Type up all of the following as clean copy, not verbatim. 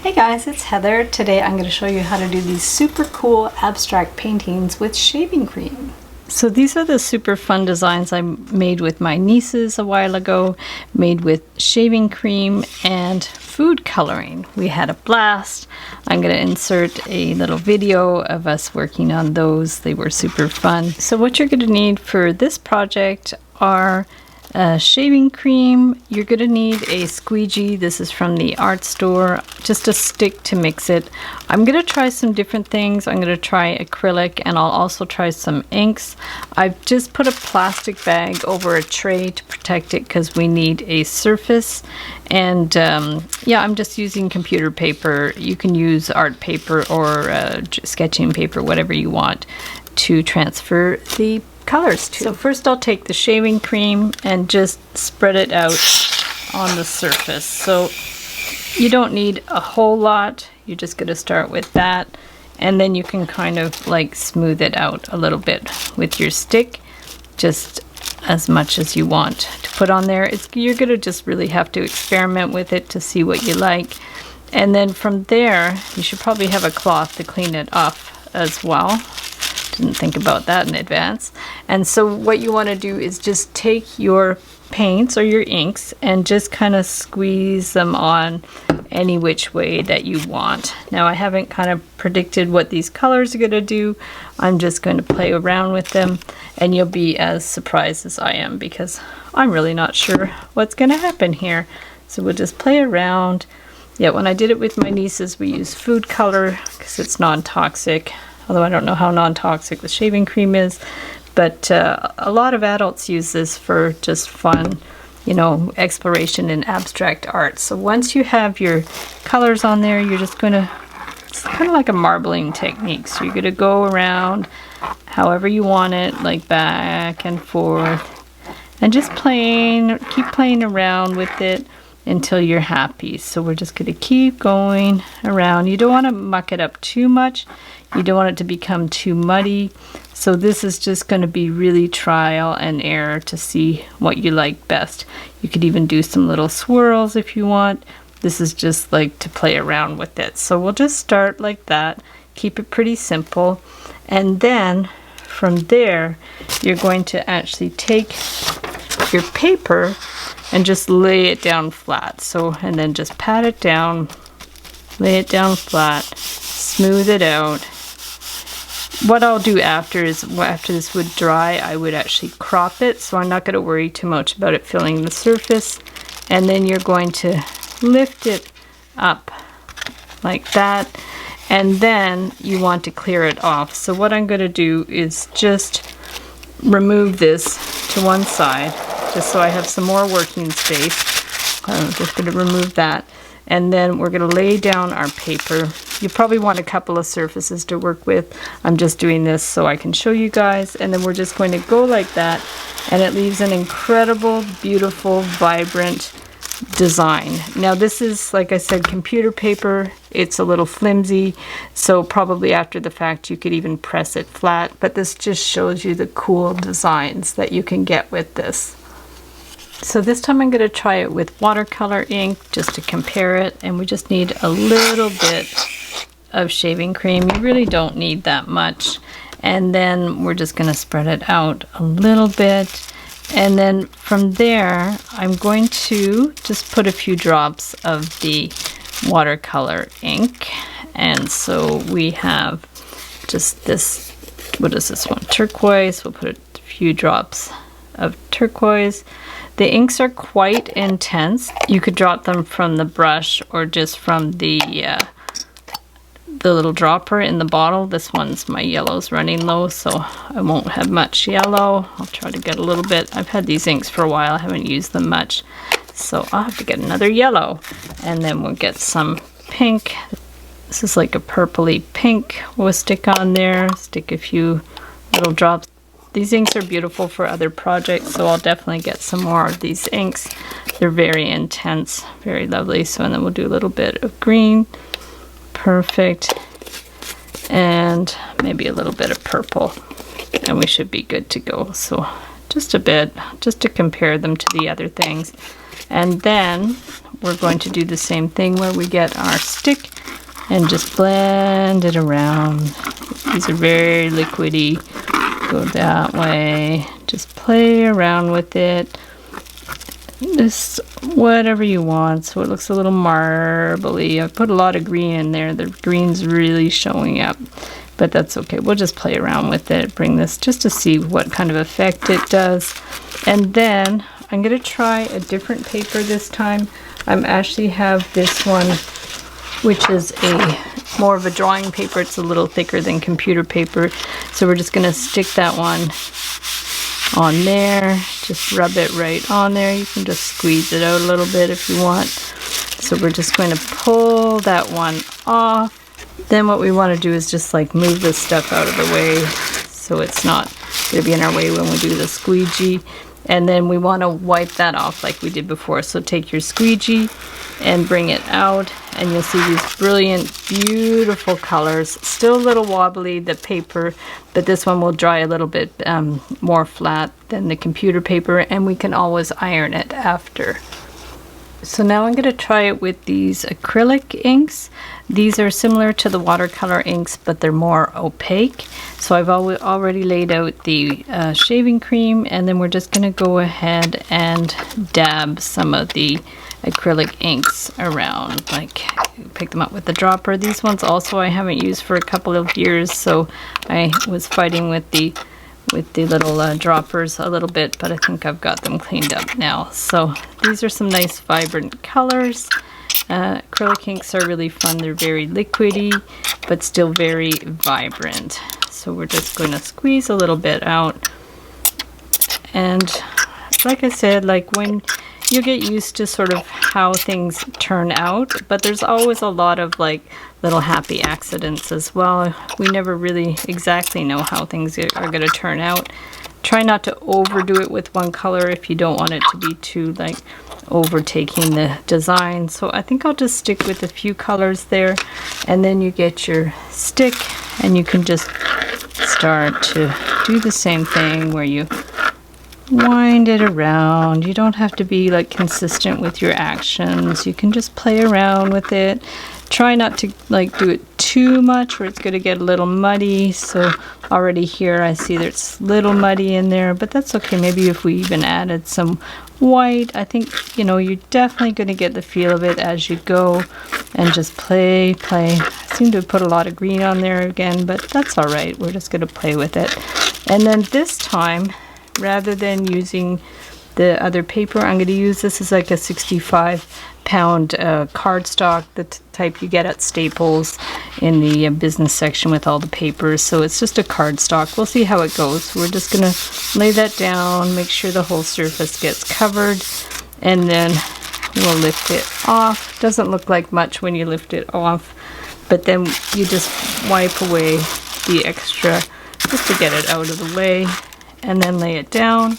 Hey guys, it's Heather. Today I'm going to show you how to do these super cool abstract paintings with shaving cream. So these are the super fun designs I made with my nieces a while ago, made with shaving cream and food coloring. We had a blast. I'm going to insert a little video of us working on those. They were super fun. So what you're going to need for this project are shaving cream. You're going to need a squeegee. This is from the art store. Just a stick to mix it. I'm going to try some different things. I'm going to try acrylic and I'll also try some inks. I've just put a plastic bag over a tray to protect it because we need a surface. And yeah, I'm just using computer paper. You can use art paper or sketching paper, whatever you want to transfer the colors to. So first I'll take the shaving cream and just spread it out on the surface. So you don't need a whole lot. You're just going to start with that, and then you can kind of like smooth it out a little bit with your stick, just as much as you want to put on there. You're going to just really have to experiment with it to see what you like. And then from there, you should probably have a cloth to clean it off as well. Didn't think about that in advance. And so what you want to do is just take your paints or your inks and just kind of squeeze them on any which way that you want. Now I haven't kind of predicted what these colors are going to do. I'm just going to play around with them, and you'll be as surprised as I am because I'm really not sure what's going to happen here. So we'll just play around. Yeah, when I did it with my nieces, we used food color because it's non-toxic. Although I don't know how non-toxic the shaving cream is, but a lot of adults use this for just fun, you know, exploration in abstract art. So once you have your colors on there, you're just going to, it's kind of like a marbling technique. So you're going to go around however you want it, like back and forth, and just keep playing around with it until you're happy. So we're just going to keep going around. You don't want to muck it up too much. You don't want it to become too muddy. So this is just going to be really trial and error to see what you like best. You could even do some little swirls if you want. This is just like to play around with it. So we'll just start like that. Keep it pretty simple. And then from there, you're going to actually take your paper and just lay it down flat. So, and then just pat it down, lay it down flat, smooth it out. What I'll do after is, after this would dry, I would actually crop it, so I'm not going to worry too much about it filling the surface. And then you're going to lift it up like that, and then you want to clear it off. So what I'm going to do is just remove this to one side, just so I have some more working space. I'm just going to remove that. And then we're going to lay down our paper. You probably want a couple of surfaces to work with. I'm just doing this so I can show you guys. And then we're just going to go like that. And it leaves an incredible, beautiful, vibrant design. Now this is, like I said, computer paper. It's a little flimsy. So probably after the fact you could even press it flat. But this just shows you the cool designs that you can get with this. So this time I'm going to try it with watercolor ink just to compare it, and we just need a little bit of shaving cream. You really don't need that much. And then we're just going to spread it out a little bit, and then from there I'm going to just put a few drops of the watercolor ink. And so we have just this, what is this one, turquoise. We'll put a few drops of turquoise. The inks are quite intense. You could drop them from the brush or just from the little dropper in the bottle. This one's, my yellow's running low, so I won't have much yellow. I'll try to get a little bit. I've had these inks for a while. I haven't used them much, so I'll have to get another yellow. And then we'll get some pink. This is like a purpley pink. We'll stick on there, stick a few little drops. These inks are beautiful for other projects, so I'll definitely get some more of these inks. They're very intense, very lovely. So, and then we'll do a little bit of green. Perfect. And maybe a little bit of purple. And we should be good to go. So just a bit, just to compare them to the other things. And then we're going to do the same thing where we get our stick and just blend it around. These are very liquidy. Go that way. Just play around with it. Just whatever you want, so it looks a little marbly. I put a lot of green in there. The green's really showing up, but that's okay. We'll just play around with it, bring this just to see what kind of effect it does. And then I'm going to try a different paper this time. I'm actually have this one, which is a more of a drawing paper. It's a little thicker than computer paper, so we're just going to stick that one on there. Just rub it right on there. You can just squeeze it out a little bit if you want. So we're just going to pull that one off. Then what we want to do is just like move this stuff out of the way so it's not going to be in our way when we do the squeegee. And then we want to wipe that off like we did before. So take your squeegee and bring it out, and you'll see these brilliant, beautiful colors. Still a little wobbly, the paper, but this one will dry a little bit more flat than the computer paper, and we can always iron it after. So now I'm going to try it with these acrylic inks. These are similar to the watercolor inks, but they're more opaque. So I've already laid out the shaving cream, and then we're just going to go ahead and dab some of the acrylic inks around, like pick them up with the dropper. These ones also I haven't used for a couple of years, so I was fighting with the little droppers a little bit, but I think I've got them cleaned up now. So these are some nice vibrant colors. Acrylic inks are really fun. They're very liquidy, but still very vibrant. So we're just going to squeeze a little bit out. And like I said, like when you get used to sort of how things turn out, but there's always a lot of like little happy accidents as well. We never really exactly know how things are going to turn out. Try not to overdo it with one color if you don't want it to be too like overtaking the design. So I think I'll just stick with a few colors there, and then you get your stick and you can just start to do the same thing where you wind it around. You don't have to be like consistent with your actions. You can just play around with it. Try not to like do it too much or it's going to get a little muddy. So already here I see there's a little muddy in there, but that's okay. Maybe if we even added some white, I think, you know, you're definitely going to get the feel of it as you go, and just play. I seem to have put a lot of green on there again, but that's all right. We're just going to play with it. And then this time, rather than using the other paper, I'm going to use this as like a 65-pound cardstock, the type you get at Staples in the business section with all the papers. So it's just a cardstock. We'll see how it goes. We're just going to lay that down, make sure the whole surface gets covered, and then we'll lift it off. Doesn't look like much when you lift it off, but then you just wipe away the extra just to get it out of the way, and then lay it down,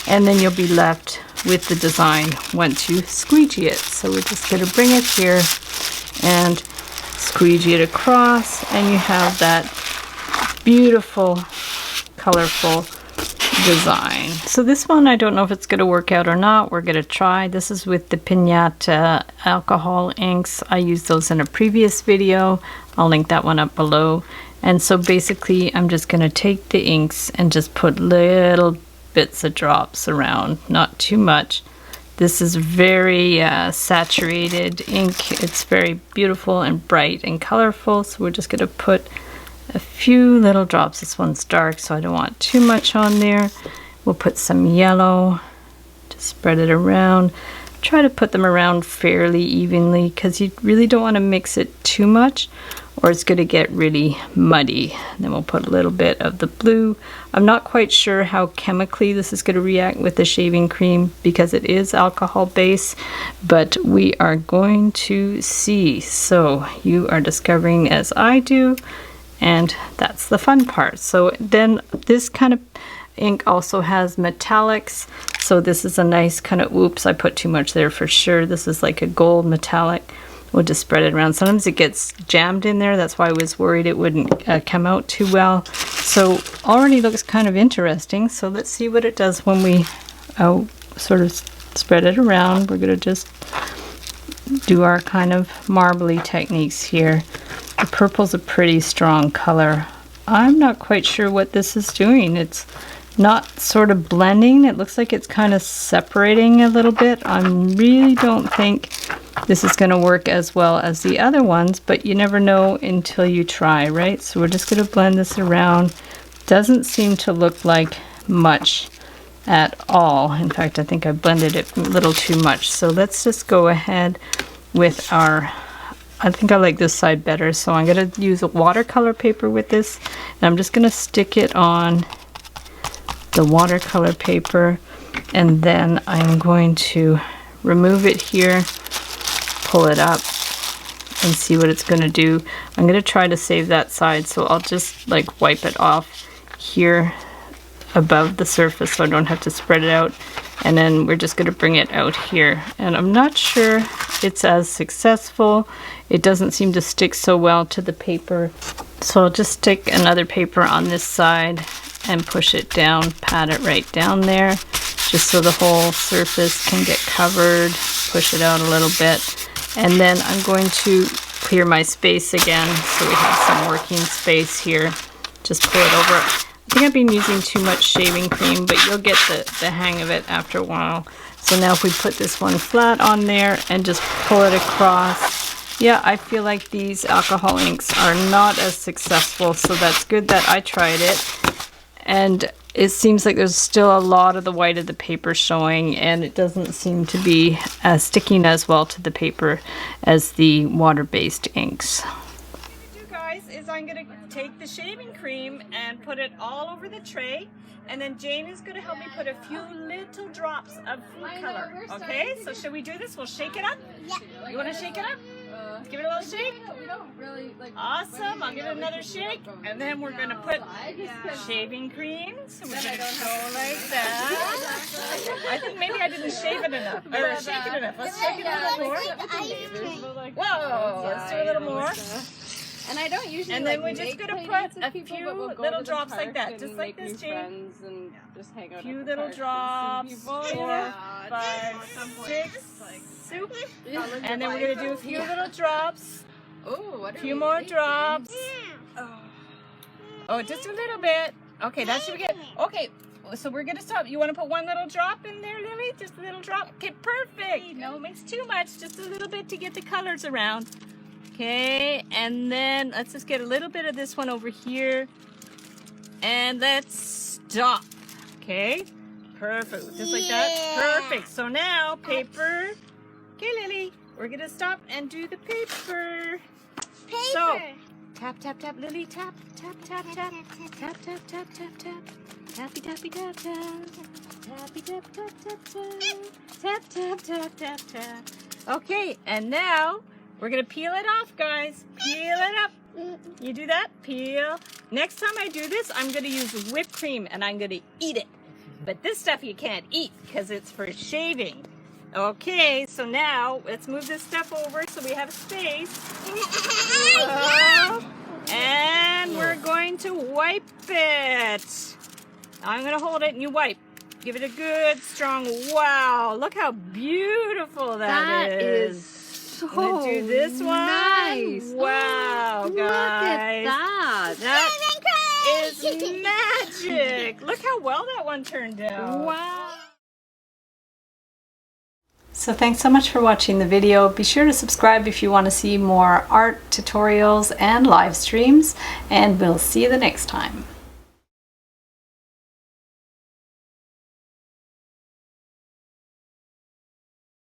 and then you'll be left with the design once you squeegee it. So we're just going to bring it here and squeegee it across, and you have that beautiful, colorful design. So this one, I don't know if it's going to work out or not. We're going to try. This is with the Pinata alcohol inks. I used those in a previous video. I'll link that one up below. And so basically I'm just going to take the inks and just put little bits of drops around, not too much. This is very saturated ink. It's very beautiful and bright and colorful, so we're just going to put a few little drops. This one's dark, so I don't want too much on there. We'll put some yellow, just spread it around. Try to put them around fairly evenly because you really don't want to mix it too much, or it's going to get really muddy. And then we'll put a little bit of the blue. I'm not quite sure how chemically this is going to react with the shaving cream because it is alcohol based, but we are going to see. So you are discovering as I do, and that's the fun part. So then this kind of ink also has metallics. So this is a nice kind of, oops, I put too much there for sure. This is like a gold metallic. We'll just spread it around. Sometimes it gets jammed in there. That's why I was worried it wouldn't come out too well. So already looks kind of interesting. So let's see what it does when we sort of spread it around. We're going to just do our kind of marbly techniques here. The purple's a pretty strong color. I'm not quite sure what this is doing. It's not sort of blending. It looks like it's kind of separating a little bit. I really don't think this is going to work as well as the other ones, but you never know until you try, right? So we're just going to blend this around. Doesn't seem to look like much at all. In fact, I think I blended it a little too much. So let's just go ahead with our, I think I like this side better, so I'm going to use a watercolor paper with this, and I'm just going to stick it on the watercolor paper, and then I'm going to remove it here, pull it up, and see what it's going to do. I'm going to try to save that side, so I'll just like wipe it off here above the surface so I don't have to spread it out, and then we're just going to bring it out here. And I'm not sure it's as successful. It doesn't seem to stick so well to the paper, so I'll just stick another paper on this side and push it down, pat it right down there, just so the whole surface can get covered. Push it out a little bit, and then I'm going to clear my space again so we have some working space here. Just pull it over. I think I've been using too much shaving cream, but you'll get the hang of it after a while. So now if we put this one flat on there and just pull it across, yeah, I feel like these alcohol inks are not as successful, so that's good that I tried it. And it seems like there's still a lot of the white of the paper showing, and it doesn't seem to be sticking as well to the paper as the water-based inks. What I'm going to do, guys, is I'm going to take the shaving cream and put it all over the tray, and then Jane is going to help me put a few little drops of food color. Okay, so should we do this? We'll shake it up? Yeah. You want to shake it up? Give it a little shake. We don't really like. Awesome. I'll give it another shake, and then we're going to put shaving cream. So we're going to go like that. I think maybe I didn't shave it enough, or shake it enough. Let's shake it a little more. Whoa, let's do a little more. And I don't usually. And then like, we're just make going to play dates put with a people, few but we'll go little to the drops like park that, and just like make this, new Jane. friends and just hang out. Few at the little park drops, and see people. 4, 5, 6, soup. And then we're going to do a few little drops. Oh, what A few more drops. Oh, just a little bit. Okay, that should be good. Okay, so we're gonna stop. You want to put one little drop in there, Lily? Just a little drop. Okay, perfect. No mix too much. Just a little bit to get the colors around. Okay, and then let's just get a little bit of this one over here, and let's stop. Okay, perfect. Just like that. Perfect. So now paper. Okay, Lily. We're gonna stop and do the paper. So, tap, tap, tap, Lily, tap, tap, tap, tap, tap, tap, tap, tap, tap, tappy, tappy, tap, tap, tappy, tap, tap, tap, tap, tap, tap, tap, tap. Okay, and now we're gonna peel it off, guys. Peel it up. You do that? Peel. Next time I do this, I'm gonna use whipped cream and I'm gonna eat it. But this stuff you can't eat because it's for shaving. Okay, so now let's move this stuff over so we have space. And we're going to wipe it. I'm going to hold it and you wipe. Give it a good strong, wow, look how beautiful that is. So I'm going to do this one. nice. Wow, guys. Look at that. That is magic. Look how well that one turned out. Wow. So thanks so much for watching the video. Be sure to subscribe if you want to see more art tutorials and live streams, and we'll see you the next time.